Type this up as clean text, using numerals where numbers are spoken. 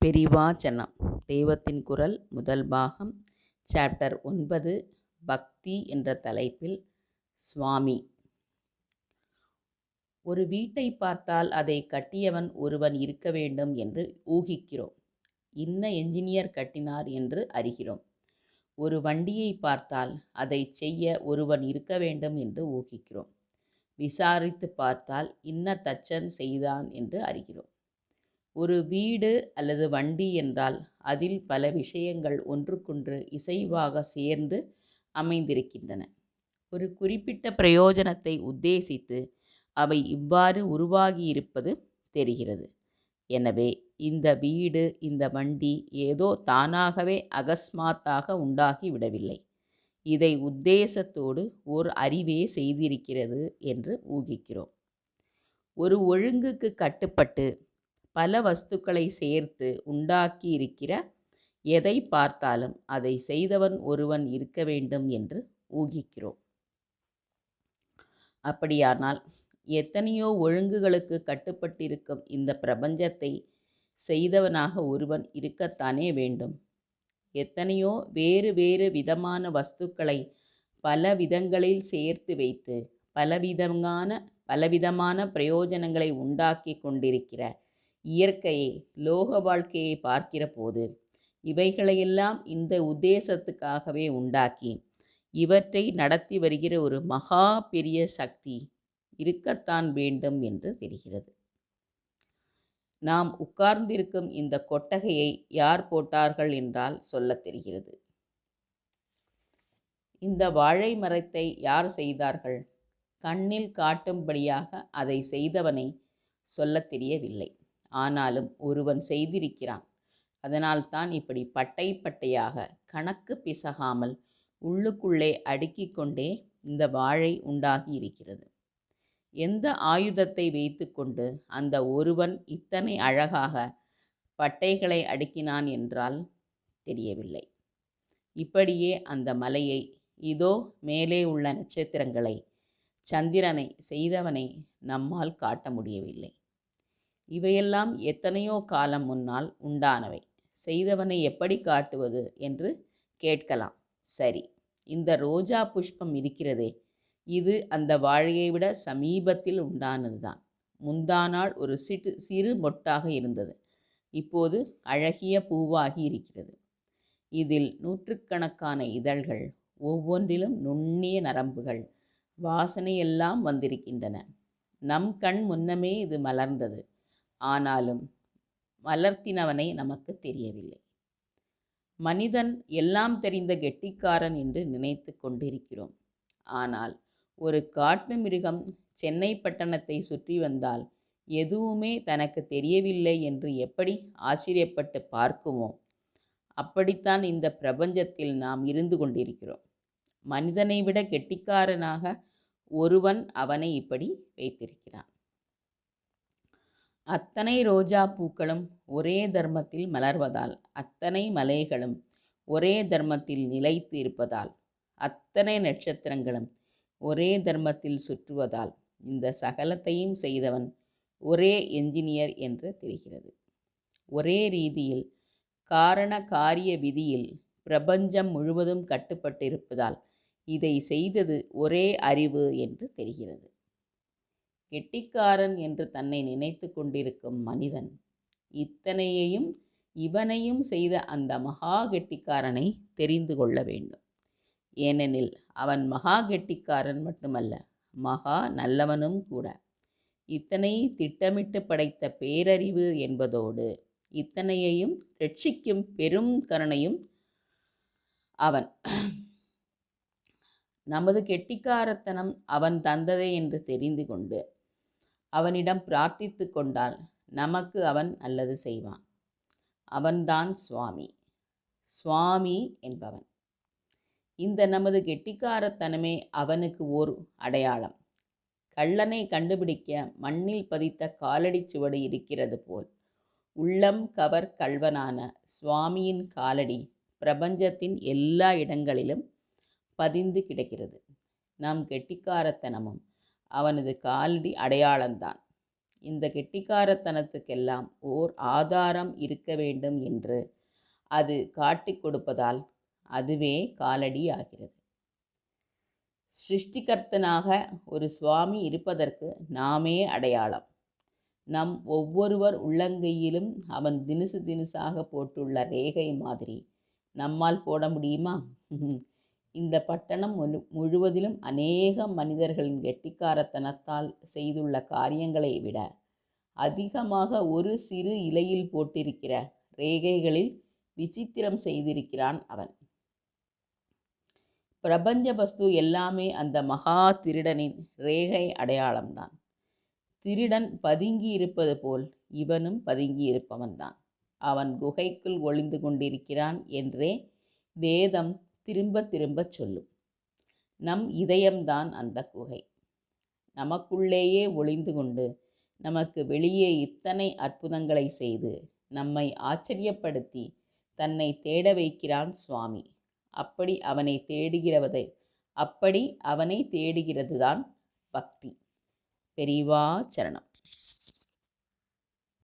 பெரிவாச்சனம் தெய்வத்தின் குரல் முதல் பாகம் சாப்டர் 9 பக்தி என்ற தலைப்பில் சுவாமி. ஒரு வீட்டை பார்த்தால் அதை கட்டியவன் ஒருவன் இருக்க வேண்டும் என்று ஊகிக்கிறோம். இன்ன என்ஜினியர் கட்டினார் என்று அறிகிறோம். ஒரு வண்டியை பார்த்தால் அதை செய்ய ஒருவன் இருக்க வேண்டும் என்று ஊகிக்கிறோம். விசாரித்து பார்த்தால் இன்ன தச்சன் செய்தான் என்று அறிகிறோம். ஒரு வீடு அல்லது வண்டி என்றால் அதில் பல விஷயங்கள் ஒன்றுக்கொன்று இசைவாக சேர்ந்து அமைந்திருக்கின்றன. ஒரு குறிப்பிட்ட பிரயோஜனத்தை உத்தேசித்து அவை இவ்வாறு உருவாகியிருப்பது தெரிகிறது. எனவே இந்த வீடு, இந்த வண்டி ஏதோ தானாகவே அகஸ்மாத்தாக உண்டாகிவிடவில்லை. இதை உத்தேசத்தோடு ஓர் அறிவே செய்திருக்கிறது என்று ஊகிக்கிறோம். ஒரு ஒழுங்குக்கு கட்டுப்பட்டு பல வஸ்துக்களை சேர்த்து உண்டாக்கி இருக்கிற எதை பார்த்தாலும் அதை செய்தவன் ஒருவன் இருக்க வேண்டும் என்று ஊகிக்கிறோம். அப்படியானால் எத்தனையோ ஒழுங்குகளுக்கு கட்டுப்பட்டிருக்கும் இந்த பிரபஞ்சத்தை செய்தவனாக ஒருவன் இருக்கத்தானே வேண்டும். எத்தனையோ வேறு வேறு விதமான வஸ்துக்களை பல விதங்களில் சேர்த்து வைத்து பலவிதமான பிரயோஜனங்களை உண்டாக்கி கொண்டிருக்கிற இயற்கையை, லோக வாழ்க்கையை பார்க்கிற போது இவைகளையெல்லாம் இந்த உத்தேசத்துக்காகவே உண்டாக்கி இவற்றை நடத்தி வருகிற ஒரு மகா பெரிய சக்தி இருக்கத்தான் வேண்டும் என்று தெரிகிறது. நாம் உட்கார்ந்திருக்கும் இந்த கொட்டகையை யார் போட்டார்கள் என்றால் சொல்லத் தெரிகிறது. இந்த வாழை மரத்தை யார் செய்தார்கள்? கண்ணில் காட்டும்படியாக அதை செய்தவனை சொல்லத் தெரியவில்லை. ஆனாலும் ஒருவன் செய்திருக்கிறான். அதனால்தான் இப்படி பட்டை பட்டையாக கணக்கு பிசகாமல் உள்ளுக்குள்ளே அடுக்கிக் கொண்டே இந்த வாழை உண்டாகி இருக்கிறது. எந்த ஆயுதத்தை வைத்துக்கொண்டு அந்த ஒருவன் இத்தனை அழகாக பட்டைகளை அடுக்கினான் என்றால் தெரியவில்லை. இப்படியே அந்த மலையை, இதோ மேலே உள்ள நட்சத்திரங்களை, சந்திரனை செய்தவனை நம்மால் காட்ட முடியவில்லை. இவையெல்லாம் எத்தனையோ காலம் முன்னால் உண்டானவை. செய்தவனை எப்படி காட்டுவது என்று கேட்கலாம். சரி, இந்த ரோஜா புஷ்பம் இருக்கிறதே, இது அந்த வாழையை விட சமீபத்தில் உண்டானதுதான். முந்தானாள் ஒரு சிறு மொட்டாக இருந்தது. இப்போது அழகிய பூவாகி இருக்கிறது. இதில் நூற்றுக்கணக்கான இதழ்கள், ஒவ்வொன்றிலும் நுண்ணிய நரம்புகள், வாசனையெல்லாம் வந்திருக்கின்றன. நம் கண் முன்னமே இது மலர்ந்தது. ஆனாலும் மலர்த்தினவனை நமக்கு தெரியவில்லை. மனிதன் எல்லாம் தெரிந்த கெட்டிக்காரன் என்று நினைத்து கொண்டிருக்கிறோம். ஆனால் ஒரு காட்டு மிருகம் சென்னை பட்டணத்தை சுற்றி வந்தால் எதுவுமே தனக்கு தெரியவில்லை என்று எப்படி ஆச்சரியப்பட்டு பார்க்குமோ, அப்படித்தான் இந்த பிரபஞ்சத்தில் நாம் இருந்து கொண்டிருக்கிறோம். மனிதனை விட கெட்டிக்காரனாக ஒருவன் அவனை இப்படி வைத்திருக்கிறான். அத்தனை ரோஜா பூக்களும் ஒரே தர்மத்தில் மலர்வதால், அத்தனை மலைகளும் ஒரே தர்மத்தில் நிலைத்து இருப்பதால், அத்தனை நட்சத்திரங்களும் ஒரே தர்மத்தில் சுற்றுவதால் இந்த சகலத்தையும் செய்தவன் ஒரே என்ஜினியர் என்று தெரிகிறது. ஒரே ரீதியில் காரண காரிய விதியில் பிரபஞ்சம் முழுவதும் கட்டுப்பட்டிருப்பதால் இதை செய்தது ஒரே அறிவு என்று தெரிகிறது. கெட்டிக்காரன் என்று தன்னை நினைத்து கொண்டிருக்கும் மனிதன் இத்தனையையும் இவனையும் செய்த அந்த மகா கெட்டிக்காரனை தெரிந்து கொள்ள வேண்டும். ஏனெனில் அவன் மகா கெட்டிக்காரன் மட்டுமல்ல, மகா நல்லவனும் கூட. இத்தனை திட்டமிட்டு படைத்த பேரறிவு என்பதோடு இத்தனையையும் ரட்சிக்கும் பெரும் கருணையும் அவன். நமது கெட்டிக்காரத்தனம் அவன் தந்ததே என்று தெரிந்து கொண்டு அவனிடம் பிரார்த்தித்து கொண்டால் நமக்கு அவன் நல்லது செய்வான். அவன்தான் சுவாமி. சுவாமி என்பவன். இந்த நமது கெட்டிக்காரத்தனமே அவனுக்கு ஓர் அடையாளம். கள்ளனை கண்டுபிடிக்க மண்ணில் பதித்த காலடி சுவடு இருக்கிறது போல் உள்ளம் கவர் கள்வனான சுவாமியின் காலடி பிரபஞ்சத்தின் எல்லா இடங்களிலும் பதிந்து கிடக்கிறது. நம் கெட்டிக்காரத்தனமும் அவனது காலடி அடையாளம்தான். இந்த கெட்டிக்காரத்தனத்துக்கெல்லாம் ஓர் ஆதாரம் இருக்க வேண்டும் என்று அது காட்டிக் கொடுப்பதால் அதுவே காலடி ஆகிறது. சிருஷ்டிகர்த்தனாக ஒரு சுவாமி இருப்பதற்கு நாமே அடையாளம். நம் ஒவ்வொருவர் உள்ளங்கையிலும் அவன் தினுசு தினுசாக போட்டுள்ள ரேகை மாதிரி நம்மால் போட முடியுமா? இந்த பட்டணம் முழுவதிலும் அநேக மனிதர்களின் கெட்டிக்காரத்தனத்தால் செய்துள்ள காரியங்களை விட அதிகமாக ஒரு சிறு இலையில் போட்டிருக்கிற ரேகைகளில் விசித்திரம் செய்திருக்கிறான் அவன். பிரபஞ்ச வஸ்து எல்லாமே அந்த மகா திருடனின் ரேகை அடையாளம்தான். திருடன் பதுங்கி இருப்பது போல் இவனும் பதுங்கி இருப்பவன்தான். அவன் குகைக்குள் ஒளிந்து கொண்டிருக்கிறான் என்றே வேதம் திரும்ப திரும்ப சொல்லும். நம் இதயம்தான் அந்த குகை. நமக்குள்ளேயே ஒளிந்து கொண்டு நமக்கு வெளியே இத்தனை அற்புதங்களை செய்து நம்மை ஆச்சரியப்படுத்தி தன்னை தேட வைக்கிறான் சுவாமி. அப்படி அவனை தேடுகிறது தான் பக்தி. பெரிவா சரணம்.